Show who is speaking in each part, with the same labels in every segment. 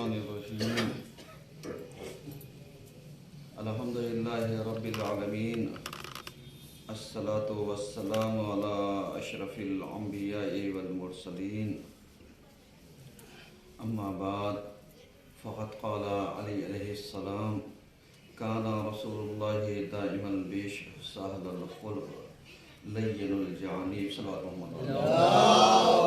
Speaker 1: Bismillahirrahmanirrahim. Alhamdulillahi Rabbil Alameen. Assalatu wassalamu ala ashrafil anbiya'i wal mursaleen. Amma ba'd. Faqad qala Ali alayhi salam, kana Rasulullahi da'imal bishr sahlal khulq layyinul ja'anib. Sallallahu alaihi wasallam.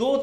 Speaker 1: 2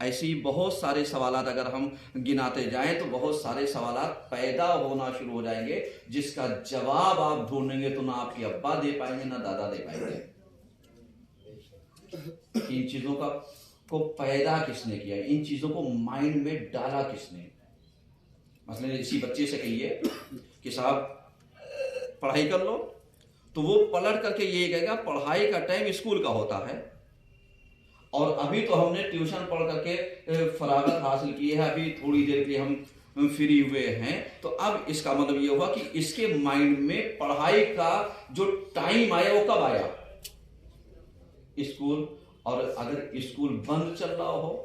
Speaker 1: ایسی بہت سارے سوالات اگر ہم گناتے جائیں تو بہت سارے سوالات پیدا ہونا شروع ہو جائیں گے جس کا جواب آپ ڈھونڈیں گے تو نہ آپ کے ابا دے پائیں گے نہ دادا دے پائیں گے. ان چیزوں کو پیدا کس نے کیا؟ ان چیزوں کو مائنڈ میں ڈالا کس نے؟ مثلا اسی بچے سے کہیے کہ صاحب پڑھائی کر لو تو وہ پلٹ کر کے یہ کہے گا پڑھائی کا ٹائم اسکول کا ہوتا ہے اور ابھی تو ہم نے ٹیوشن پڑھ کر کے فراغت حاصل کی ہے, ابھی تھوڑی دیر کے لیے ہم فری ہوئے ہیں. تو اب اس کا مطلب یہ ہوا کہ اس کے مائنڈ میں پڑھائی کا جو ٹائم آیا وہ کب آیا؟ اسکول. اور اگر اسکول بند چل رہا ہو,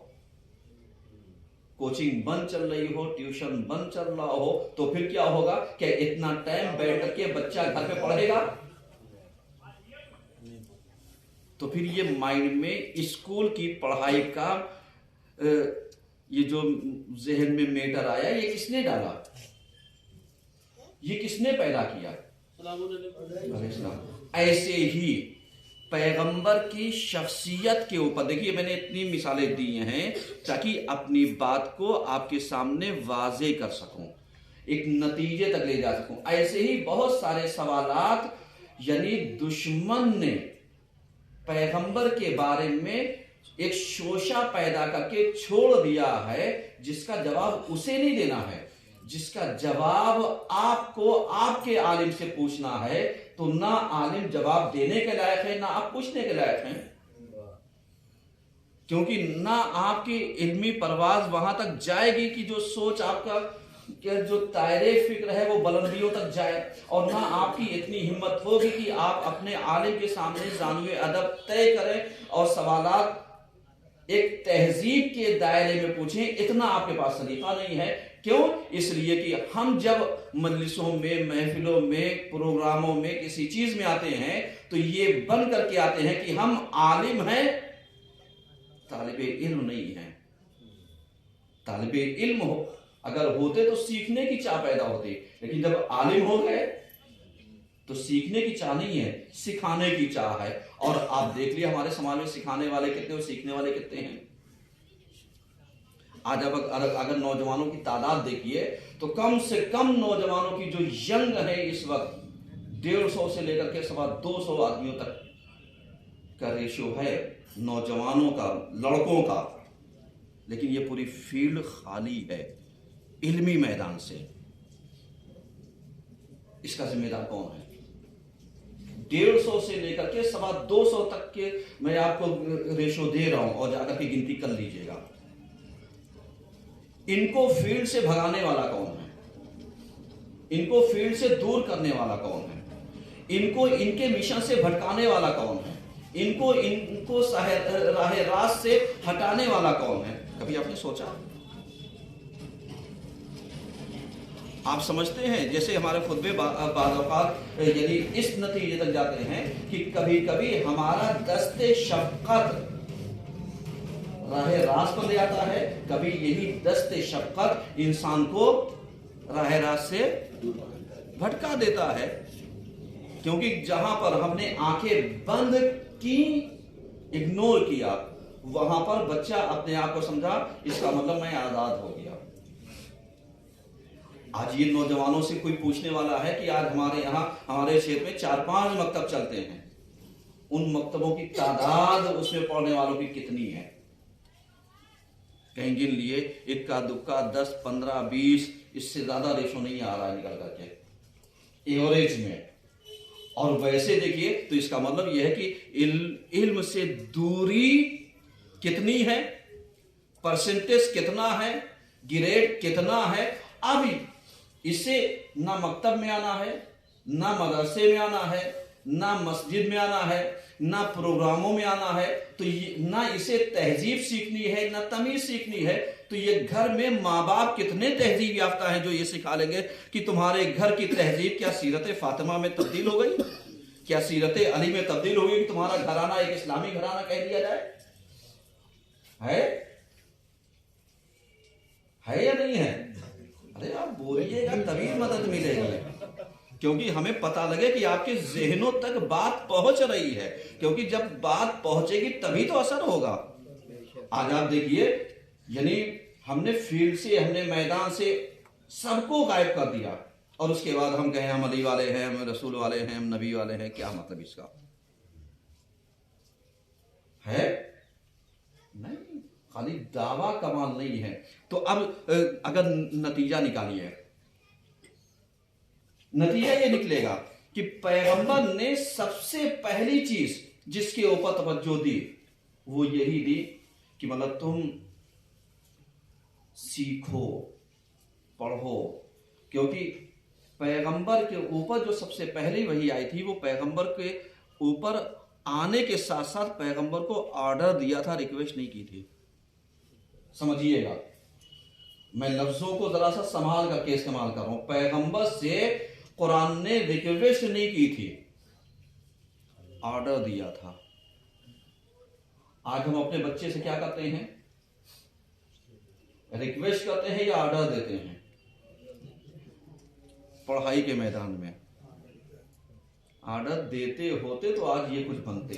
Speaker 1: کوچنگ بند چل رہی ہو, ٹیوشن بند چل رہا ہو تو پھر کیا ہوگا کہ اتنا ٹائم بیٹھ کر کے بچہ گھر پہ پڑھے گا؟ تو پھر یہ مائنڈ میں اسکول کی پڑھائی کا یہ جو ذہن میں میٹر آیا یہ کس نے ڈالا؟ یہ کس نے پیدا کیا؟ ایسے ہی پیغمبر کی شخصیت کے اوپر دیکھیے میں نے اتنی مثالیں دی ہیں تاکہ اپنی بات کو آپ کے سامنے واضح کر سکوں, ایک نتیجے تک لے جا سکوں. ایسے ہی بہت سارے سوالات یعنی دشمن نے پیغمبر کے بارے میں ایک شوشہ پیدا کر کے چھوڑ دیا ہے جس کا جواب اسے نہیں دینا ہے, جس کا جواب آپ کو آپ کے عالم سے پوچھنا ہے. تو نہ عالم جواب دینے کے لائق ہے نہ آپ پوچھنے کے لائق ہیں, کیونکہ نہ آپ کی علمی پرواز وہاں تک جائے گی کہ جو سوچ آپ کا جو دائرے فکر ہے وہ بلندیوں تک جائے, اور نہ آپ کی اتنی ہمت ہوگی کہ آپ اپنے عالم کے سامنے زانوے ادب طے کریں اور سوالات ایک تہذیب کے دائرے میں پوچھیں. اتنا آپ کے پاس سلیقہ نہیں ہے. کیوں؟ اس لیے کہ ہم جب مجلسوں میں, محفلوں میں, پروگراموں میں کسی چیز میں آتے ہیں تو یہ بن کر کے آتے ہیں کہ ہم عالم ہیں, طالب علم نہیں ہیں. طالب علم ہو اگر ہوتے تو سیکھنے کی چاہ پیدا ہوتی, لیکن جب عالم ہو گئے تو سیکھنے کی چاہ نہیں ہے, سکھانے کی چاہ ہے. اور آپ دیکھ لیے ہمارے سماج میں سکھانے والے کتنے اور سیکھنے والے کتنے ہیں. آج اب اگر نوجوانوں کی تعداد دیکھیے تو کم سے کم نوجوانوں کی جو ینگ ہے اس وقت 150 سے لے کر کے 200 آدمیوں تک کا ریشو ہے نوجوانوں کا, لڑکوں کا. لیکن یہ پوری فیلڈ خالی ہے علمی میدان سے. اس کا ذمہ دار کون ہے؟ 150 سے لے کر کے 200 تک کے میں آپ کو ریشو دے رہا ہوں اور جا کر کے گنتی کر لیجئے گا. ان کو فیلڈ سے بھگانے والا کون ہے؟ ان کو فیلڈ سے دور کرنے والا کون ہے؟ ان کو ان کے مشن سے بھٹکانے والا کون ہے؟ ان کو راہ راست سے ہٹانے والا کون ہے؟ کبھی آپ نے سوچا؟ آپ سمجھتے ہیں جیسے ہمارے خطبے بعض اوقات یعنی اس نتیجے تک جاتے ہیں کہ کبھی کبھی ہمارا دست شفقت راہ راست پر لے آتا ہے, کبھی یہی دست شفقت انسان کو راہ راست سے بھٹکا دیتا ہے. کیونکہ جہاں پر ہم نے آنکھیں بند کی, اگنور کیا, وہاں پر بچہ اپنے آپ کو سمجھا اس کا مطلب میں آزاد ہو گیا. آج یہ نوجوانوں سے کوئی پوچھنے والا ہے کہ آج ہمارے یہاں ہمارے شہر میں 4-5 مکتب چلتے ہیں, ان مکتبوں کی تعداد اس میں پڑھنے والوں کی کتنی ہے؟ کہیں گن لیے, اکا دکا 10, 15, 20, اس سے زیادہ ریشو نہیں آ رہا ہے نکل کر کے ایوریج میں. اور ویسے دیکھیے تو اس کا مطلب یہ ہے کہ علم سے دوری کتنی ہے, پرسنٹیج کتنا ہے, گریڈ کتنا ہے. اب اسے نہ مکتب میں آنا ہے, نہ مدرسے میں آنا ہے, نہ مسجد میں آنا ہے, نہ پروگراموں میں آنا ہے, تو نہ اسے تہذیب سیکھنی ہے, نہ تمیز سیکھنی ہے. تو یہ گھر میں ماں باپ کتنے تہذیب یافتہ ہیں جو یہ سکھا لیں گے کہ تمہارے گھر کی تہذیب کیا سیرت فاطمہ میں تبدیل ہو گئی, کیا سیرت علی میں تبدیل ہو گئی کہ تمہارا گھرانہ ایک اسلامی گھرانہ کہہ دیا جائے؟ ہے یا نہیں ہے؟ ارے آپ بولیے گا تبھی مدد ملے گی, کیونکہ ہمیں پتا لگے کہ آپ کے ذہنوں تک بات پہنچ رہی ہے, کیونکہ جب بات پہنچے گی تبھی تو اثر ہوگا. آج آپ دیکھیے یعنی ہم نے فیلڈ سے، ہم نے میدان سے سب کو غائب کر دیا، اور اس کے بعد ہم کہیں ہم علی والے ہیں، ہم رسول والے ہیں، ہم نبی والے ہیں. کیا مطلب اس کا ہے؟ نہیں، خالی دعویٰ کمال نہیں ہے. تو اب اگر نتیجہ نکالیے، نتیجہ یہ نکلے گا کہ پیغمبر نے سب سے پہلی چیز جس کے اوپر توجہ دی وہ یہی دی کہ مطلب تم سیکھو، پڑھو. کیونکہ پیغمبر کے اوپر جو سب سے پہلی وحی آئی تھی وہ پیغمبر کے اوپر آنے کے ساتھ ساتھ پیغمبر کو آرڈر دیا تھا، ریکویسٹ نہیں کی تھی. سمجھیے گا، میں لفظوں کو ذرا سا سنبھال کر کے استعمال کر رہا ہوں. پیغمبر سے قرآن نے ریکویسٹ نہیں کی تھی، آرڈر دیا تھا. آج ہم اپنے بچے سے کیا کرتے ہیں؟ ریکویسٹ کرتے ہیں یا آرڈر دیتے ہیں؟ پڑھائی کے میدان میں آرڈر دیتے ہوتے تو آج یہ کچھ بنتے.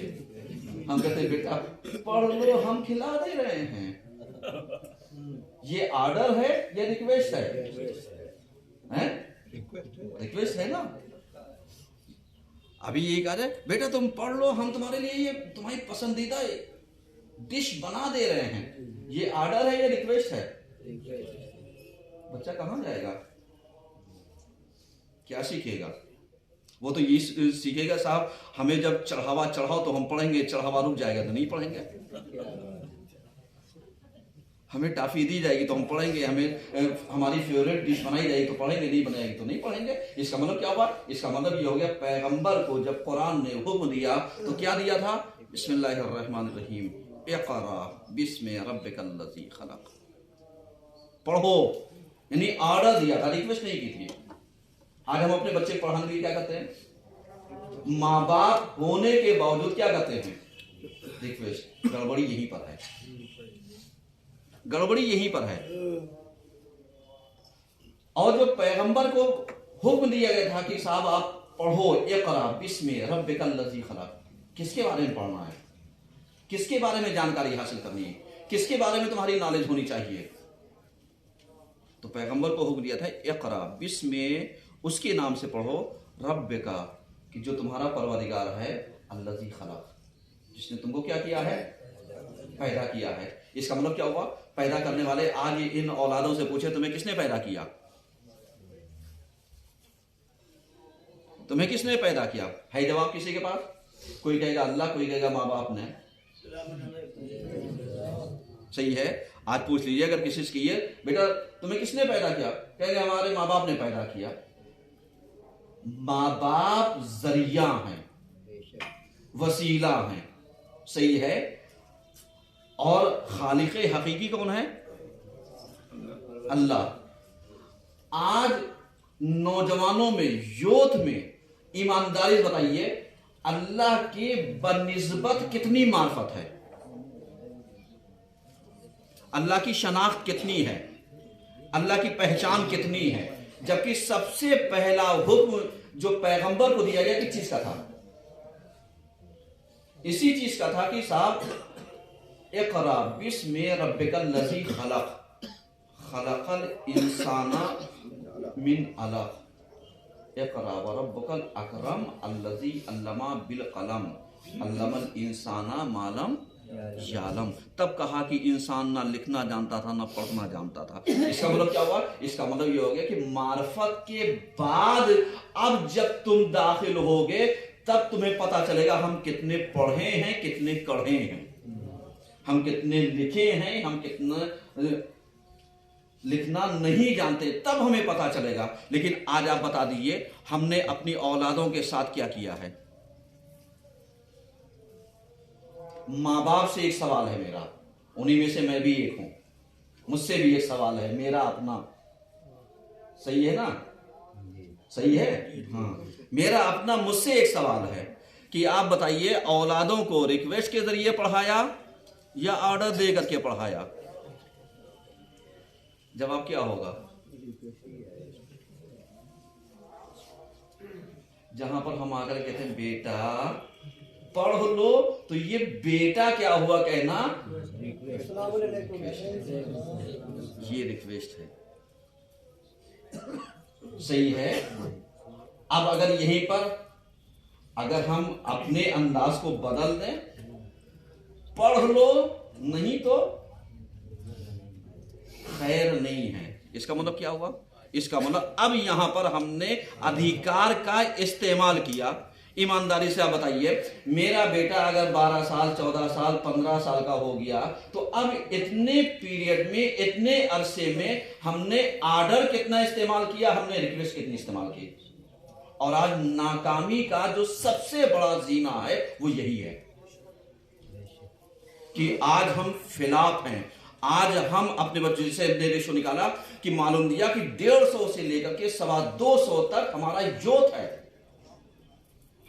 Speaker 1: ہم کہتے ہیں بیٹا پڑھ لو، ہم کھلا دے رہے ہیں. یہ آرڈر ہے یا ریکویسٹ ہے؟ ریکویسٹ ہے نا. ابھی یہ کہا جائے بیٹا تم پڑھ لو، ہم تمہارے لیے یہ تمہاری پسندیدہ ڈش بنا دے رہے ہیں، یہ آرڈر ہے یا ریکویسٹ ہے؟ بچہ کہاں جائے گا؟ کیا سیکھے گا؟ وہ تو یہ سیکھے گا صاحب ہمیں جب چڑھاوا چڑھاؤ تو ہم پڑھیں گے، چڑھاوا رک جائے گا تو نہیں پڑھیں گے. ہمیں ٹافی دی جائے گی تو ہم پڑھیں گے، ہمیں ہماری فیوریٹ ڈش بنائی جائے گی تو پڑھیں گے، نہیں بنائے گی تو نہیں پڑھیں گے. اس کا مطلب کیا ہوا؟ اس کا مطلب یہ ہو گیا پیغمبر کو جب قرآن نے حکم دیا تو کیا دیا تھا؟ بسم اللہ الرحمن الرحیم، اقرا بسم ربک الذی خلق. پڑھو، یعنی آرڈر دیا تھا، ریکویسٹ نہیں کی تھی. آج ہم اپنے بچے پڑھانے کے لیے کیا کرتے ہیں؟ ماں باپ ہونے کے باوجود کیا کرتے ہیں؟ ریکویسٹ. گڑبڑی یہیں پر ہے، گڑبڑی یہیں پر ہے. اور جو پیغمبر کو حکم دیا گیا تھا کہ صاحب آپ پڑھو، اقرا بسم ربک الذی خلق، کس کے بارے میں پڑھنا ہے؟ کس کے بارے میں جانکاری حاصل کرنی ہے؟ کس کے بارے میں تمہاری نالج ہونی چاہیے؟ تو پیغمبر کو حکم دیا تھا اقرا بسم، اس کے نام سے پڑھو، ربک، کہ جو تمہارا پروردگار ہے، الذی خلق، جس نے تم کو کیا کیا ہے؟ پیدا کیا ہے. اس کا مطلب کیا ہوا؟ پیدا کرنے والے آج ان اولادوں سے پوچھے تمہیں کس نے پیدا کیا؟ تمہیں کس نے پیدا کیا ہے؟ جواب کسی کے پاس؟ کوئی کہے گا اللہ، کوئی کہے گا ماں باپ نے. صحیح ہے. آج پوچھ لیجیے اگر کسی سے کہیے بیٹا تمہیں کس نے پیدا کیا، کہیں گے ہمارے ماں باپ نے پیدا کیا. ماں باپ ذریعہ ہیں، وسیلہ ہیں، صحیح ہے. اور خالق حقیقی کون ہے؟ اللہ. آج نوجوانوں میں، یوتھ میں ایمانداری بتائیے اللہ کے بنسبت کتنی معرفت ہے؟ اللہ کی شناخت کتنی ہے؟ اللہ کی پہچان کتنی ہے؟ جبکہ سب سے پہلا حکم جو پیغمبر کو دیا گیا کس چیز کا تھا؟ اسی چیز کا تھا کہ صاحب اقرا بسم ربک الذی خلق، خلق الانسان من علق، اقرا وربک الاکرم الذی علم بالقلم، علم الانسان ما لم یعلم. تب کہا کہ انسان نہ لکھنا جانتا تھا نہ پڑھنا جانتا تھا. اس کا مطلب کیا ہوا؟ اس کا مطلب یہ ہو گیا کہ معرفت کے بعد اب جب تم داخل ہوگے تب تمہیں پتا چلے گا ہم کتنے پڑھے ہیں، کتنے کڑھے ہیں، ہم کتنے لکھے ہیں، ہم کتنا لکھنا نہیں جانتے، تب ہمیں پتا چلے گا. لیکن آج آپ بتا دیجئے ہم نے اپنی اولادوں کے ساتھ کیا کیا ہے؟ ماں باپ سے ایک سوال ہے میرا، انہی میں سے میں بھی ایک ہوں، مجھ سے بھی ایک سوال ہے میرا اپنا. صحیح ہے نا؟ صحیح ہے. ہاں، میرا اپنا مجھ سے ایک سوال ہے کہ آپ بتائیے اولادوں کو ریکویسٹ کے ذریعے پڑھایا یا آرڈر دے کر کے پڑھایا؟ جواب کیا ہوگا؟ جہاں پر ہم آ کر کہتے ہیں بیٹا پڑھ لو، تو یہ بیٹا کیا ہوا کہنا؟ یہ ریکویسٹ ہے، صحیح ہے۔ اب اگر یہیں پر اگر ہم اپنے انداز کو بدل دیں، پڑھ لو نہیں تو خیر نہیں ہے، اس کا مطلب کیا ہوا؟ اس کا مطلب اب یہاں پر ہم نے ادھیکار کا استعمال کیا۔ ایمانداری سے آپ بتائیے، میرا بیٹا اگر 12 سال 14 سال 15 سال کا ہو گیا تو اب اتنے پیریڈ میں اتنے عرصے میں ہم نے آرڈر کتنا استعمال کیا، ہم نے ریکویسٹ کتنی استعمال کی؟ اور آج ناکامی کا جو سب سے بڑا زینہ ہے وہ یہی ہے کہ آج ہم فلاپ ہیں۔ آج ہم اپنے بچوں سے ریشو نکالا کہ معلوم دیا کہ 150 سے لے کر کے 250 تک ہمارا یوتھ ہے۔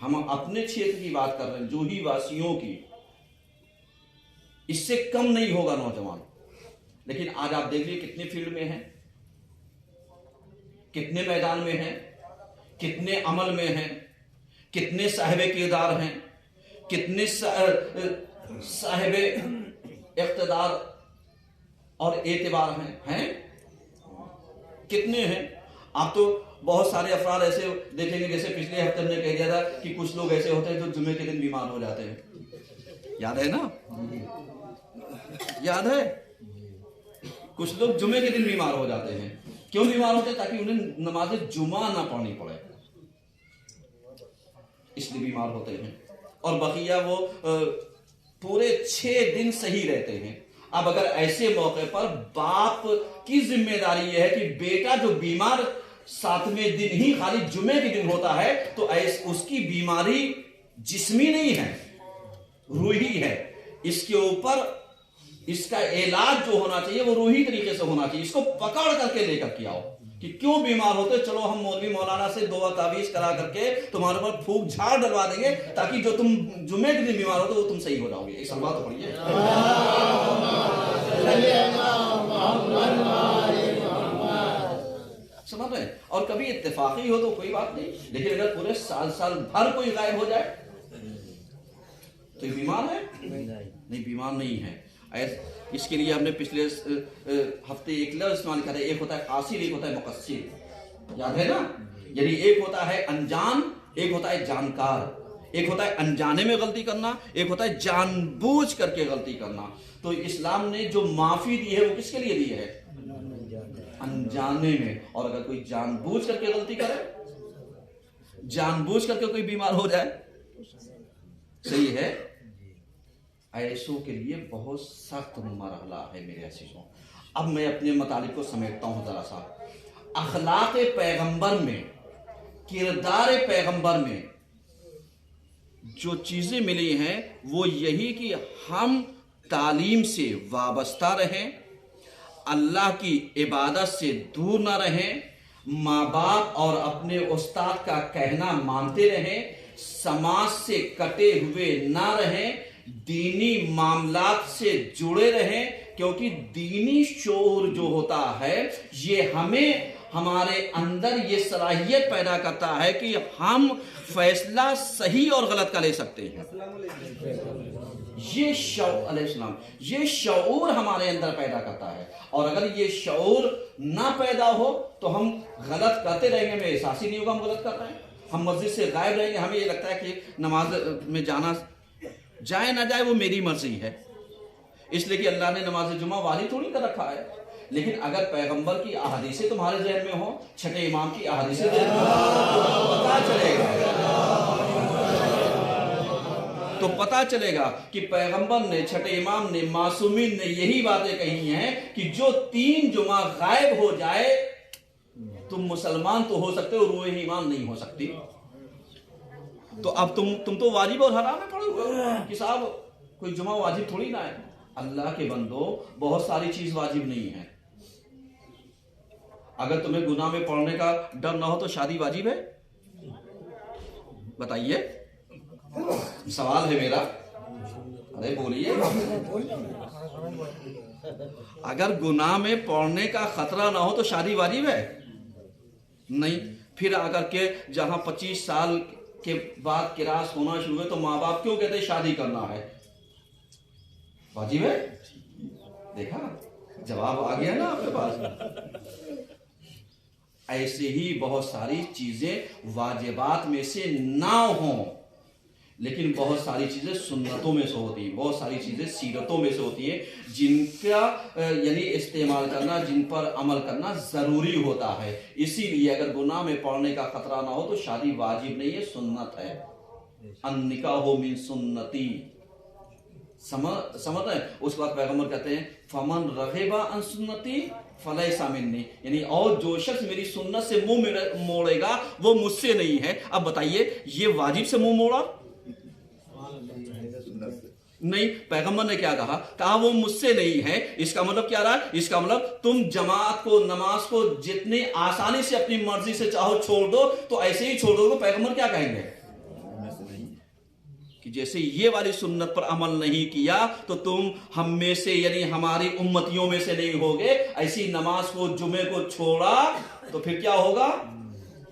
Speaker 1: ہم اپنے چھیتر کی بات کر رہے ہیں، جو ہی واسیوں کی، اس سے کم نہیں ہوگا نوجوان۔ لیکن آج آپ دیکھ لیے کتنے فیلڈ میں ہیں، کتنے میدان میں ہیں، کتنے عمل میں ہیں، کتنے صاحب کردار ہیں، کتنے صاحب اقتدار اور اعتبار ہیں کتنے ہیں؟ آپ تو بہت سارے افراد ایسے دیکھیں گے، جیسے پچھلے ہفتے ہم نے کہہ دیا تھا کہ کچھ لوگ ایسے ہوتے ہیں جو جمعے کے دن بیمار ہو جاتے ہیں، یاد ہے نا؟ یاد ہے؟ کچھ لوگ جمعے کے دن بیمار ہو جاتے ہیں۔ کیوں بیمار ہوتے ہیں؟ تاکہ انہیں نماز جمعہ نہ پڑھنی پڑے، اس لیے بیمار ہوتے ہیں۔ اور بقیہ وہ پورے 6 دن صحیح رہتے ہیں۔ اب اگر ایسے موقع پر باپ کی ذمہ داری یہ ہے کہ بیٹا جو بیمار 7ویں دن ہی خالی جمعے کے دن ہوتا ہے تو اس کی بیماری جسمی نہیں ہے، روحی ہے، اس کے اوپر اس کا علاج جو ہونا چاہیے وہ روحی طریقے سے ہونا چاہیے۔ اس کو پکڑ کر کے لے کر کے آؤ کہ کیوں بیمار ہوتے، چلو ہم مولوی مولانا سے دعا تعویذ کرا کر کے تمہارے پر پھونک جھاڑ ڈلوا دیں گے تاکہ جو تم جمعے کے دن بیمار ہوتے وہ تم صحیح ہو جاؤ گے۔ ایک سلوات تو پڑھیے۔ سمجھ رہے ہیں؟ اور کبھی اتفاقی ہو تو کوئی بات نہیں، لیکن اگر پورے سال بھر کوئی غائب ہو جائے تو یہ بیمار ہے؟ نہیں، بیمار نہیں ہے۔ اس کے لیے ہم نے پچھلے ہفتے ایک لفظ استعمال کیا تھا، ایک ہوتا ہے قاصر، ایک ہوتا ہے مقصر، یاد ہے نا؟ یعنی ایک ہوتا ہے انجان، ایک ہوتا ہے جانکار، ایک ہوتا ہے انجانے میں غلطی کرنا، ایک ہوتا ہے جان بوجھ کر کے غلطی کرنا۔ تو اسلام نے جو معافی دی ہے وہ کس کے لیے دی ہے؟ انجانے میں۔ اور اگر کوئی جان بوجھ کر کے غلطی کرے، جان بوجھ کر کے کوئی بیمار ہو جائے، صحیح ہے، ایسوں کے لیے بہت سخت مرحلہ ہے میرے عزیزوں۔ اب میں اپنے مطالب کو سمیٹتا ہوں ذرا سا۔ اخلاق پیغمبر میں، کردار پیغمبر میں جو چیزیں ملی ہیں وہ یہی کہ ہم تعلیم سے وابستہ رہیں، اللہ کی عبادت سے دور نہ رہیں، ماں باپ اور اپنے استاد کا کہنا مانتے رہیں، سماج سے کٹے ہوئے نہ رہیں، دینی معاملات سے جڑے رہیں، کیونکہ دینی شعور جو ہوتا ہے یہ ہمیں ہمارے اندر یہ صلاحیت پیدا کرتا ہے کہ ہم فیصلہ صحیح اور غلط کا لے سکتے ہیں۔ یہ شعور علیہ السلام، یہ شعور ہمارے اندر پیدا کرتا ہے، اور اگر یہ شعور نہ پیدا ہو تو ہم غلط کرتے رہیں گے، ہمیں احساس ہی نہیں ہوگا ہم غلط کر رہے ہیں۔ ہم مسجد سے غائب رہیں گے، ہمیں یہ لگتا ہے کہ نماز میں جانا جائے نہ جائے وہ میری مرضی ہے، اس لیے کہ اللہ نے نماز جمعہ واجب تھوڑی کر رکھا ہے۔ لیکن اگر پیغمبر کی احادیثیں تمہارے ذہن میں ہوں، چھٹے امام کی احادیثیں ذہن میں ہوں، تو پتہ چلے گا کہ پیغمبر نے، چھٹے امام نے، معصومین نے یہی باتیں کہی ہیں کہ جو 3 جمعہ غائب ہو جائے تم مسلمان تو ہو سکتے ہو، روح ایمان نہیں ہو سکتی۔ تو اب تم تو واجب اور حرام میں پڑے ہوئے ہو کہ صاحب کوئی جمعہ واجب تھوڑی نہ ہے۔ اللہ کے بندو، بہت ساری چیز واجب نہیں ہے۔ اگر تمہیں گناہ میں پڑنے کا ڈر نہ ہو تو شادی واجب ہے؟ بتائیے، سوال ہے میرا، ارے بولیے۔ اگر گناہ میں پڑنے کا خطرہ نہ ہو تو شادی واجب ہے؟ نہیں۔ پھر اگر کہ جہاں 25 سال کے بعد کراس ہونا شروع ہے تو ماں باپ کیوں کہتے ہیں شادی کرنا ہے؟ واجب ہے؟ دیکھا جواب آ گیا نا آپ کے پاس. ایسے ہی بہت ساری چیزیں واجبات میں سے نہ ہوں لیکن بہت ساری چیزیں سنتوں میں سے ہوتی ہیں, بہت ساری چیزیں سیرتوں میں سے ہوتی ہیں جن کا یعنی استعمال کرنا, جن پر عمل کرنا ضروری ہوتا ہے. اسی لیے اگر گناہ میں پڑنے کا خطرہ نہ ہو تو شادی واجب نہیں ہے, سنت ہے. النکاح من سنتی, سمجھ رہے ہیں. اس کے بعد پیغمبر کہتے ہیں فمن رغب عن سنتی فلیس منی, یعنی اور جو شخص میری سنت سے منہ موڑے گا وہ مجھ سے نہیں ہے. اب بتائیے یہ واجب سے منہ موڑا نہیں, پیغمبر نے کیا کہا وہ مجھ سے نہیں ہے. اس کا مطلب کیا رہا؟ اس کا مطلب تم جماعت کو, نماز کو جتنی آسانی سے اپنی مرضی سے چاہو چھوڑ دو تو ایسے ہی چھوڑ دو. تو پیغمبر کیا کہیں گے کہ جیسے یہ والی سنت پر عمل نہیں کیا تو تم ہم میں سے یعنی ہماری امتیوں میں سے نہیں ہوگے. ایسی نماز کو, جمعے کو چھوڑا تو پھر کیا ہوگا؟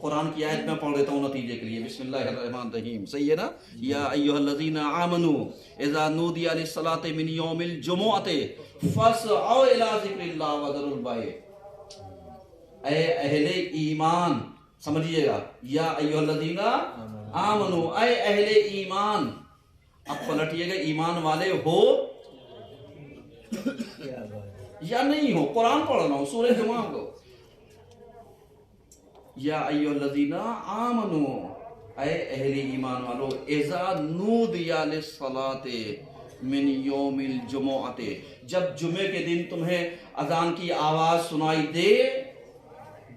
Speaker 1: قرآن کی آیت میں پڑھ دیتا ہوں نتیجے کے لیے. بسم اللہ الرحمن الرحیم. صحیح ہے نا؟ یا ایھا الذین آمنوا اذا نودی للصلاۃ من یوم الجمعۃ فاسعوا الی ذکر اللہ وذروا البیع. اے اہل ایمان, سمجھیے گا, یا ایھا الذین آمنوا, اے اہل ایمان. اب پلٹیے گا, ایمان والے ہو یا نہیں ہو. قرآن پڑھ رہا ہوں, سورہ جمعہ کو. یا ایھا الذین آمنوا, اے اہل ایمان والو, اذا نودی للصلاۃ من یوم الجمعۃ, جب جمعے کے دن تمہیں اذان کی آواز سنائی دے,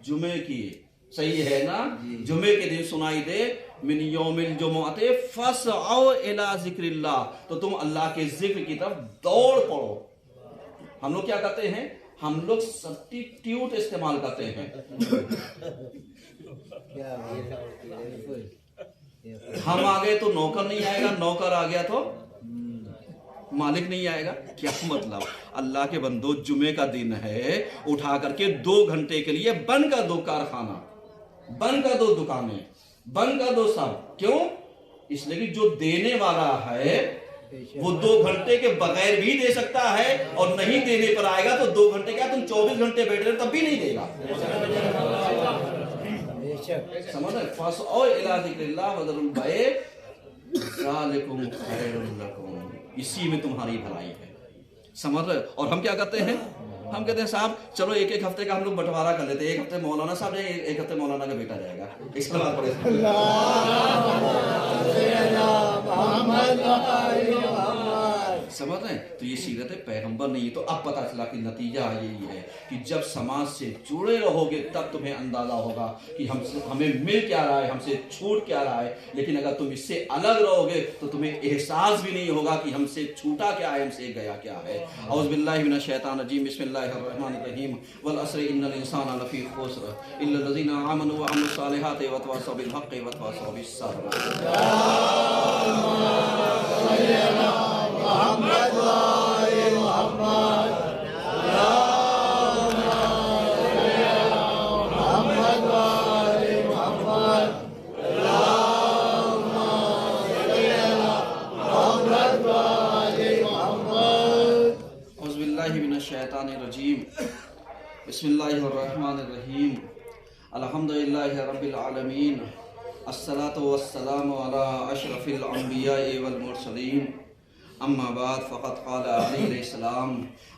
Speaker 1: جمعے کی, صحیح ہے نا, جمعے کے دن سنائی دے, من یوم الجمعۃ فاسعوا الی ذکر اللہ, تو تم اللہ کے ذکر کی طرف دوڑ پڑو. ہم لوگ کیا کرتے ہیں؟ ہم لوگ سبسٹیٹیوٹ استعمال کرتے ہیں. ہم آ گئے تو نوکر نہیں آئے گا, نوکر آ گیا تو مالک نہیں آئے گا. کیا مطلب؟ اللہ کے بندو, جمعے کا دن ہے, اٹھا کر کے 2 گھنٹے کے لیے بند کر دو کارخانہ, بند کر دو دکانیں, بند کر دو سب. کیوں؟ اس لیے کہ جو دینے والا ہے وہ 2 گھنٹے کے بغیر بھی دے سکتا ہے, اور نہیں دینے پر آئے گا تو 2 گھنٹے کیا تم 24 گھنٹے بیٹھ رہے تب بھی نہیں دے گا. سمجھ رہے؟ فاسعوا الی ذکر اللہ وذروا البیع ذالکم خیر لکم, اسی میں تمہاری بھلائی ہے. سمجھ رہے؟ اور ہم کیا کرتے ہیں؟ ہم کہتے ہیں صاحب چلو ایک ہفتے کا ہم لوگ بٹوارا کر لیتے ہیں, ایک ہفتے مولانا صاحب جائیں, ایک ہفتے مولانا کا بیٹا جائے گا. اس کے بعد پڑھے سمجھ رہے ہیں؟ تو یہ سیرت پیغمبر نہیں ہے. تو اب پتہ چلا کہ نتیجہ یہی ہے کہ جب سماج سے جڑے رہو گے تب تمہیں اندازہ ہوگا کہ ہمیں مل کیا رہا ہے, ہم سے چھوٹ کیا رہا ہے. لیکن اگر تم اس سے الگ رہو گے تو تمہیں احساس بھی نہیں ہوگا کہ ہم سے چھوٹا کیا ہے, ہم سے گیا کیا ہے. اعوذ باللہ من الشیطان الرجیم. بسم اللہ الرحمن الرحیم. والعصر ان الانسان لفی خسر الا الذین آمنوا وعملوا الصالحات وتواصوا بالحق وتواصوا بالصبر. محمد محمد الشیطان الرجیم. بسم اللہ الرحمن الرحیم. الحمدللہ رب العالمین. الصلاۃ والسلام علی اشرف الانبیاء والمرسلین. اما بعد فقد قال علی علیہ السلام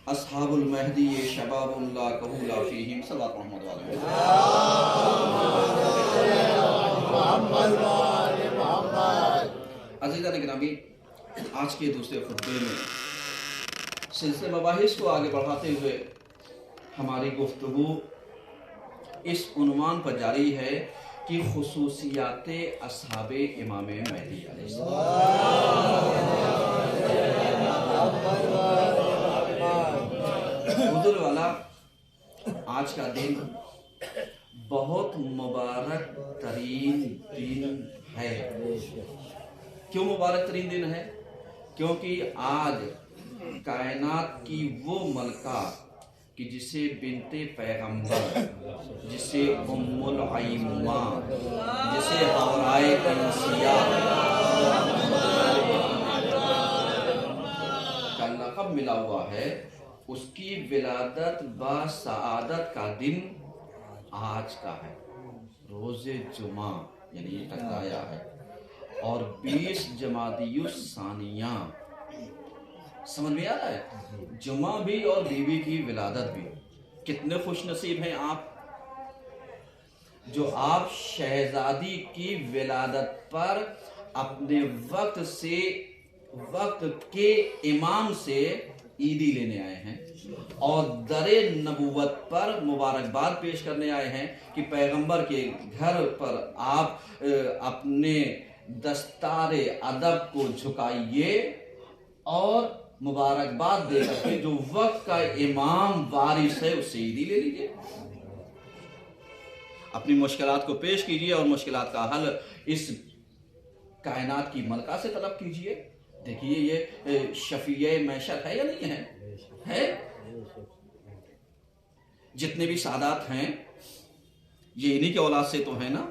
Speaker 1: اصحاب المہدی شباب لا کہول فیہم. صلوات محمد علیہ عزیزان گرامی, آج کے دوسرے خطبے میں سلسلے مباحث کو آگے بڑھاتے ہوئے ہماری گفتگو اس عنوان پر جاری ہے کہ خصوصیات اصحاب امام مہدی علیہ السلام. حضور والا, آج کا دن بہت مبارک ترین دن ہے. کیوں مبارک ترین دن ہے؟ کیونکہ آج کائنات کی وہ ملکہ کہ جسے بنت پیغمبر, جسے ام الائمہ, جسے حورائے انسیہ کا لقب ملا ہوا ہے, اس کی ولادت با سعادت کا دن آج کا ہے، روز جمعہ یعنی یہ ٹکرایا ہے، اور 20 جمادی الثانیہ۔ سمجھ میں آ رہا ہے؟ جمعہ بھی اور بیوی کی ولادت بھی۔ کتنے خوش نصیب ہیں آپ جو آپ شہزادی کی ولادت پر اپنے وقت کے امام سے عیدی لینے آئے ہیں اور در نبوت پر مبارکباد پیش کرنے آئے ہیں کہ پیغمبر کے گھر پر آپ اپنے دستار ادب کو جھکائیے اور مبارکباد دے کر کے جو وقت کا امام وارث ہے اس سے عیدی لے لیجیے، اپنی مشکلات کو پیش کیجیے اور مشکلات کا حل اس کائنات کی ملکہ سے طلب کیجیے۔ دیکھیے یہ شفیع محشر ہے یا نہیں ہے؟ جتنے بھی سادات ہیں یہ انہی کے اولاد سے تو ہیں نا،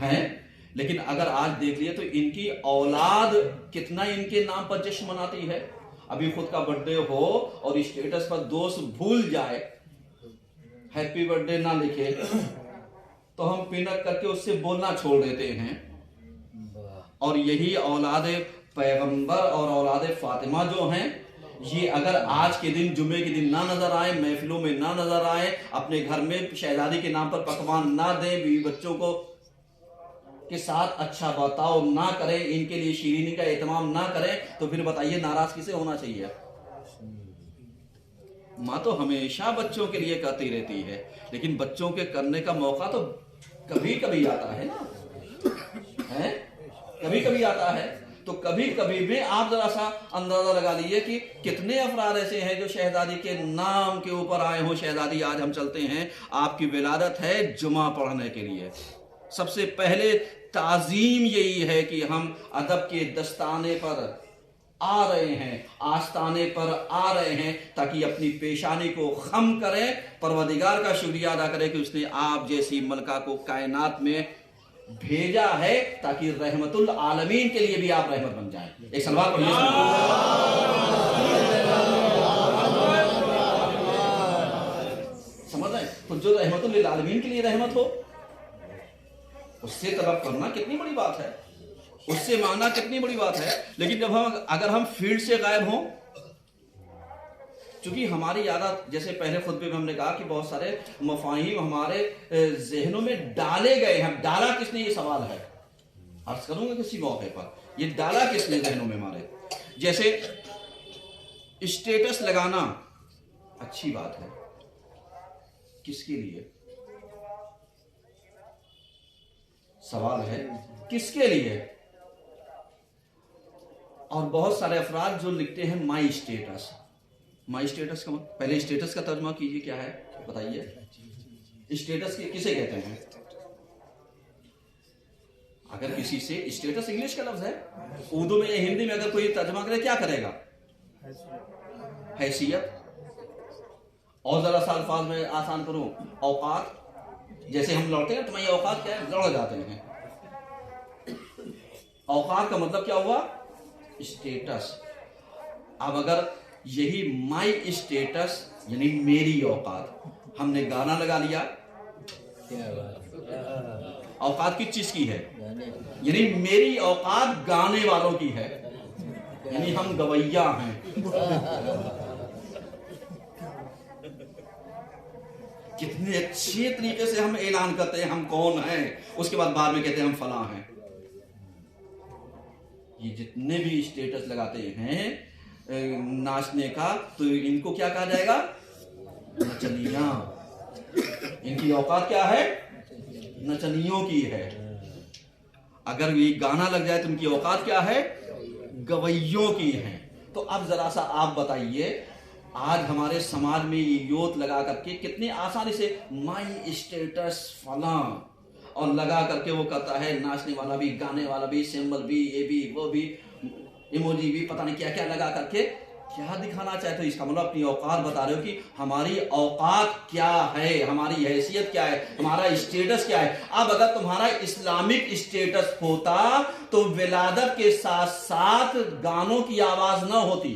Speaker 1: ہیں، لیکن اگر آج دیکھ لیے تو ان کی اولاد کتنا ان کے نام پر جشن مناتی ہے۔ ابھی خود کا برتھ ڈے ہو اور اسٹیٹس پر دوست بھول جائے ہیپی برتھ ڈے نہ لکھے تو ہم پینک کر کے اس سے بولنا چھوڑ دیتے ہیں، اور یہی اولاد پیغمبر اور اولاد فاطمہ جو ہیں یہ اگر آج کے دن جمعے کے دن نہ نظر آئے، محفلوں میں نہ نظر آئے، اپنے گھر میں شہزادی کے نام پر پکوان نہ دیں، بیوی بچوں کو کے ساتھ اچھا برتاؤ نہ کریں، ان کے لیے شیرینی کا اہتمام نہ کریں، تو پھر بتائیے ناراض کسے ہونا چاہیے؟ ماں تو ہمیشہ بچوں کے لیے کرتی رہتی ہے، لیکن بچوں کے کرنے کا موقع تو کبھی کبھی آتا ہے نا، کبھی کبھی آتا ہے، تو کبھی کبھی میں آپ ذرا سا اندازہ لگا لیجئے کہ کتنے افراد ایسے ہیں جو شہزادی کے نام کے اوپر آئے ہوں۔ شہزادی آج ہم چلتے ہیں، آپ کی ولادت ہے جمعہ پڑھنے کے لیے، سب سے پہلے تعظیم یہی ہے کہ ہم ادب کے دستانے پر آ رہے ہیں، آستانے پر آ رہے ہیں، تاکہ اپنی پیشانی کو خم کریں، پروردگار کا شکریہ ادا کریں کہ اس نے آپ جیسی ملکہ کو کائنات میں بھیجا ہے تاکہ رحمت العالمین کے لیے بھی آپ رحمت بن جائیں۔ ایک سلوات پڑھیے۔ سمجھ رہے ہیں؟ تو جو رحمت للعالمین کے لیے رحمت ہو اس سے طلب کرنا کتنی بڑی بات ہے، اس سے مانگنا کتنی بڑی بات ہے۔ لیکن جب اگر ہم فیلڈ سے غائب ہوں، چونکہ ہماری عادت، جیسے پہلے خطبے میں ہم نے کہا کہ بہت سارے مفاہیم ہمارے ذہنوں میں ڈالے گئے ہیں۔ ڈالا کس نے، یہ سوال ہے، عرض کروں گا کسی موقع پر، یہ ڈالا کس نے ذہنوں میں ہمارے؟ جیسے اسٹیٹس لگانا اچھی بات ہے، کس کے لیے؟ سوال ہے کس کے لیے؟ اور بہت سارے افراد جو لکھتے ہیں مائی اسٹیٹس، مائی اسٹیٹس کا پہلے اسٹیٹس کا ترجمہ کیجئے، کیا ہے بتائیے؟ اسٹیٹس کسے کہتے ہیں؟ اگر کسی سے اسٹیٹس انگلش کا لفظ ہے، اردو میں یا ہندی میں اگر کوئی ترجمہ کرے کیا کرے گا؟ حیثیت۔ اور ذرا سا الفاظ میں آسان کروں، اوقات۔ جیسے ہم لڑتے ہیں تمہاری اوقات کیا ہے، لڑ جاتے ہیں۔ اوقات کا مطلب کیا ہوا؟ اسٹیٹس۔ اب اگر یہی مائی اسٹیٹس یعنی میری اوقات، ہم نے گانا لگا لیا، اوقات کس چیز کی ہے؟ یعنی میری اوقات گانے والوں کی ہے، یعنی ہم گویّا ہیں۔ کتنے اچھے طریقے سے ہم اعلان کرتے ہیں ہم کون ہیں، اس کے بعد میں کہتے ہیں ہم فلاں ہیں۔ یہ جتنے بھی اسٹیٹس لگاتے ہیں ناچنے کا، تو ان کو کیا کہا جائے گا؟ نچنیاں۔ ان کی اوقات کیا ہے؟ نچنیوں کی ہے۔ اگر یہ گانا لگ جائے تو ان کی اوقات کیا ہے؟ گویوں کی ہے۔ تو اب ذرا سا آپ بتائیے، آج ہمارے سماج میں یہ یوت لگا کر کے کتنے آسانی سے مائی اسٹیٹس فلاں اور لگا کر کے وہ کرتا ہے، ناچنے والا بھی، گانے والا بھی، سمبل بھی، یہ بھی، وہ بھی، ایموجی بھی، پتہ نہیں کیا کیا لگا کر کے کیا دکھانا چاہتے ہو؟ اس کا مطلب اپنی اوقات بتا رہے ہو کہ ہماری اوقات کیا ہے، ہماری حیثیت کیا ہے، ہمارا اسٹیٹس کیا ہے۔ اب اگر تمہارا اسلامک اسٹیٹس ہوتا تو ولادت کے ساتھ ساتھ گانوں کی آواز نہ ہوتی،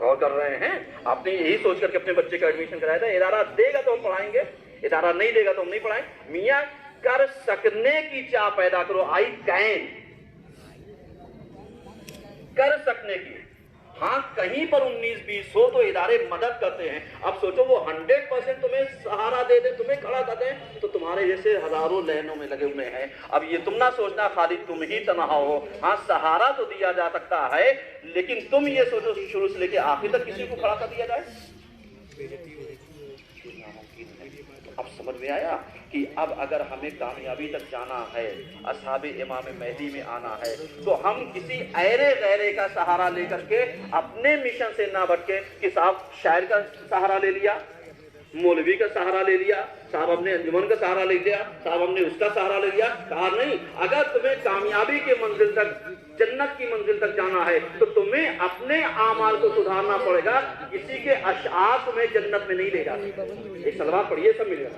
Speaker 1: غور کر رہے ہیں؟ آپ نے یہی سوچ کر کے اپنے بچے کا ایڈمیشن کرایا تھا ادارہ دے گا تو ہم پڑھائیں گے، ادارہ نہیں دے گا تو ہم نہیں پڑھائیں۔ میاں کر سکنے کی چاہ پیدا کرو، آئی کین، کر سکنے کی۔ ہاں کہیں پر 19-20 ہو تو ادارے مدد کرتے ہیں۔ اب سوچو وہ 100% تمہیں سہارا دے دیں، تمہیں کھڑا کر دیں، تو تمہارے جیسے ہزاروں لائنوں میں لگے ہوئے ہیں۔ اب یہ تم نہ سوچنا خالی تم ہی تنہا ہو، ہاں سہارا تو دیا جا سکتا ہے، لیکن تم یہ سوچو شروع سے لے کے آخر تک کسی کو کھڑا کر دیا جائے۔ اب سمجھ میں آیا کہ اب اگر ہمیں کامیابی تک جانا ہے، اصحاب امام مہدی میں آنا ہے، تو ہم کسی ایرے غیرے کا سہارا لے کر کے اپنے مشن سے نہ بھٹکے کہ صاحب شاعر کا سہارا لے لیا، مولوی کا سہارا لے لیا، صاحب ہم نے انجمن کا سہارا لے لیا، صاحب ہم نے اس کا سہارا لے لیا۔ کہا نہیں، اگر تمہیں کامیابی کے منزل تک، جنت کی منزل تک جانا ہے تو تمہیں اپنے اعمال کو سدھارنا پڑے گا۔ کسی کے اشعار تمہیں جنت میں نہیں لے جاتے۔ ایک سلوات پڑھیے، سب مل جائے۔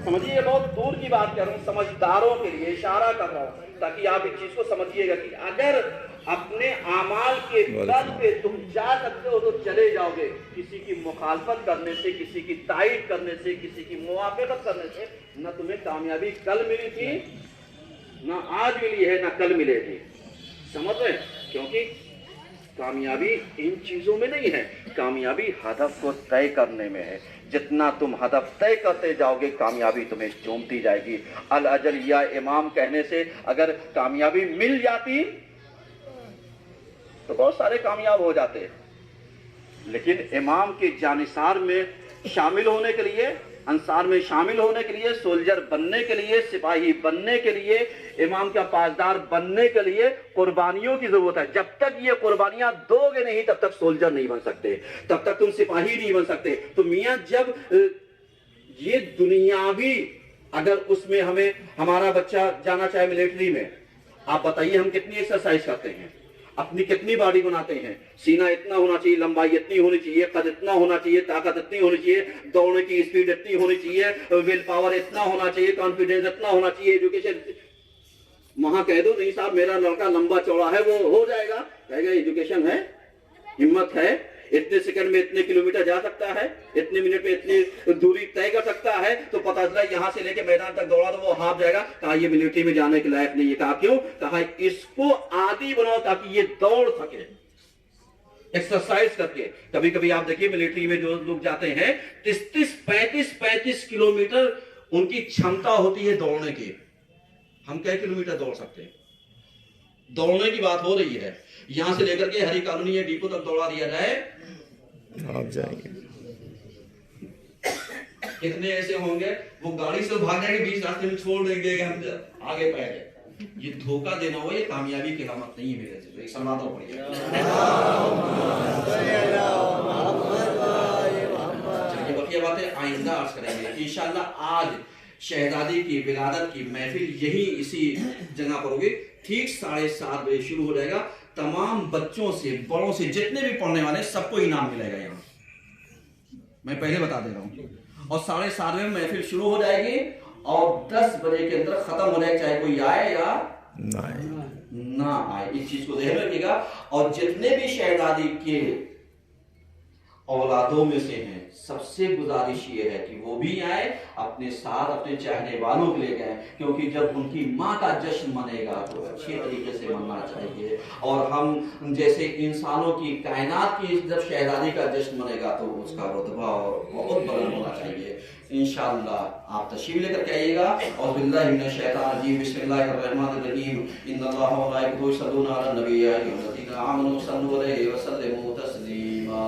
Speaker 1: سمجھیے، بہت دور کی بات کر رہا ہوں، سمجھداروں کے لیے اشارہ کر رہا ہوں تاکہ آپ اس چیز کو سمجھیے گا کہ اگر اپنے اعمال کے بل پہ تم جا سکتے ہو تو چلے جاؤ گے۔ کسی کی مخالفت کرنے سے، کسی کی تائید کرنے سے، کسی کی موافقت کرنے سے نہ تمہیں کامیابی کل ملی تھی، نہ آج ملی ہے، نہ کل ملے گی۔ سمجھ رہے ہیں؟ کیونکہ کامیابی ان چیزوں میں نہیں ہے، کامیابی ہدف کو طے کرنے میں ہے۔ جتنا تم ہدف طے کرتے جاؤ گے کامیابی تمہیں چومتی جائے گی۔ الاجل یا امام کہنے سے اگر کامیابی مل جاتی تو بہت سارے کامیاب ہو جاتے، لیکن امام کے جانثار میں شامل ہونے کے لیے، انصار میں شامل ہونے کے لیے، سولجر بننے کے لیے، سپاہی بننے کے لیے، امام کا پاسدار بننے کے لیے قربانیوں کی ضرورت ہے۔ جب تک یہ قربانیاں دو گے نہیں تب تک سولجر نہیں بن سکتے، تب تک تم سپاہی نہیں بن سکتے۔ تو میاں جب یہ دنیاوی، اگر اس میں ہمیں ہمارا بچہ جانا چاہے ملٹری میں، آپ بتائیے ہم کتنی ایکسرسائز کرتے ہیں، اپنی کتنی باڈی بناتے ہیں، سینہ اتنا ہونا چاہیے، لمبائی اتنی ہونی چاہیے، قد اتنا ہونا چاہیے، طاقت اتنی ہونی چاہیے، دوڑنے کی اسپیڈ اتنی ہونی چاہیے، ویل پاور اتنا ہونا چاہیے، کانفیڈنس اتنا ہونا چاہیے، ایجوکیشن۔ وہاں کہہ دو نہیں صاحب میرا لڑکا لمبا چوڑا ہے، وہ ہو جائے گا، کہے گا ایجوکیشن ہے، ہمت ہے، اتنے سیکنڈ میں اتنے کلومیٹر جا سکتا ہے، اتنے منٹ میں اتنی دوری طے کر سکتا ہے، تو پتہ چلا یہاں سے لے کے میدان تک دوڑا تو وہ ہاف جائے گا۔ کہا یہ ملٹری میں جانے کے لائق نہیں ہے۔ کہا کیوں؟ کہا اس کو عادی بناؤ تاکہ یہ دوڑ سکے ایکسرسائز کر کے۔ کبھی کبھی آپ دیکھیے ملٹری میں جو لوگ جاتے ہیں 35 کلومیٹر ان کی چھمتا ہوتی ہے دوڑنے کی۔ ہم کئی کلومیٹر دوڑ سکتے ہیں؟ دوڑنے کی بات ہو رہی ہے، یہاں سے لے کر کے ہری کالونی یا ڈیپو تک دوڑا دیا جائے، آپ جائیں گے۔ کتنے ایسے ہوں گے وہ گاڑی سے بھاگ جائیں گے، بیچ راستے میں چھوڑ دیں گے کہ ہم آگے پہلے۔ یہ دھوکہ دینا ہو، یہ کامیابی کی علامت نہیں ہے میرے سے۔ ایک سلوات اور پڑھیے۔ چلیے بقیہ باتیں آئندہ عرض کریں گے انشاءاللہ۔ آج شہزادی کی ولادت کی محفل یہی اسی جگہ پر ہوگی، ٹھیک 7:30 بجے شروع ہو جائے گا۔ تمام بچوں سے، بڑوں سے، جتنے بھی پڑھنے والے سب کو انعام ملے گا یہاں، میں پہلے بتا دے رہا ہوں۔ اور 7:30 میں محفل شروع ہو جائے گی اور 10 بجے کے اندر ختم ہو جائے، چاہے کوئی آئے یا نہ آئے، اس چیز کو ذہن رکھیے گا۔ اور جتنے بھی شہزادی کے اولادوں میں سے ہیں سب سے گزارش یہ ہے کہ وہ بھی آئے، اپنے ساتھ اپنے چاہنے والوں کو لے گئے، کیونکہ جب ان کی ماں کا جشن منے گا تو اچھے طریقے سے مننا چاہیے۔ اور ہم جیسے انسانوں کی، کائنات کی جب شہزادی کا جشن منے گا تو اس کا رتبہ اور بہت بلند ہونا چاہیے۔ انشاءاللہ آپ تشریف لے کر کے آئیے گا۔ اور باللہ من الشیطان الرجیم، بسم اللہ الرحمن الرحیم، ان اللہ و ملائکتہ یصلون علی النبی یا ایھا الذین آمنوا صلوا علیہ وسلموا تسلیما۔